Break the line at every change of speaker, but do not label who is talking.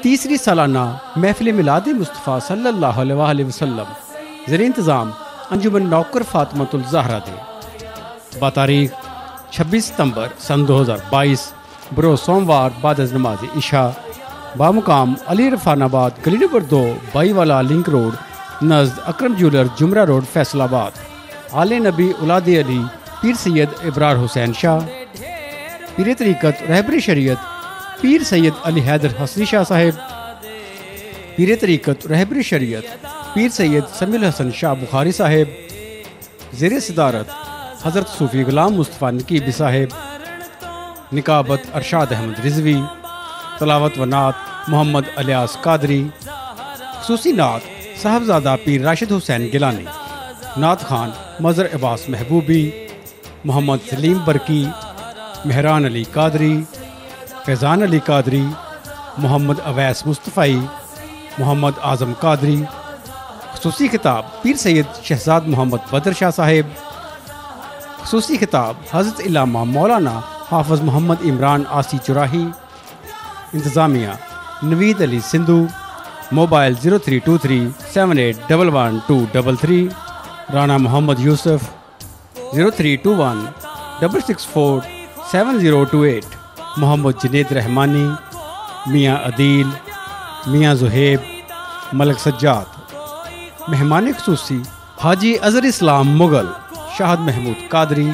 تیسری سالانہ محفل میلاد مصطفیٰ صلی اللہ علیہ وآلہ وسلم زیر انتظام انجمن نوکر فاطمۃ الزہرا دے بتاریخ 26 ستمبر سن 2022 بروز سوموار بعد از نماز عشاء بامقام علی عرفان آباد گلی نمبر 2 بائی والا لنک روڈ نزد اکرم جیولر جمرہ روڈ فیصل آباد آل نبی اولاد علی پیر سید ابرار حسین شاہ پیر طریقت رہبر شریعت پیر سید علی حیدر حسنی شاہ صاحب پیر طریقت رہبر شریعت پیر سید سمیع الحسن شاہ بخاری صاحب زیر صدارت حضرت صوفی غلام مصطفیٰ نقیبی صاحب نقابت ارشاد احمد رضوی تلاوت و نعت محمد الیاس قادری خصوصی نعت صاحبزادہ پیر راشد حسین گیلانی نعت خان مظہر عباس محبوبی محمد سلیم برکی مہران علی قادری فیضان علی قادری محمد اویس مصطفی محمد اعظم قادری خصوصی خطاب پیر سید شہزاد محمد بدر شاہ صاحب خصوصی خطاب حضرت علامہ مولانا حافظ محمد عمران آسی چراہی انتظامیہ نوید علی سندھو موبائل 032378111233 رانا محمد یوسف 0321664708 محمد جنید رحمانی میاں عدیل میاں زہیب ملک سجاد مہمان خصوصی حاجی اظہر اسلام مغل شاہد محمود قادری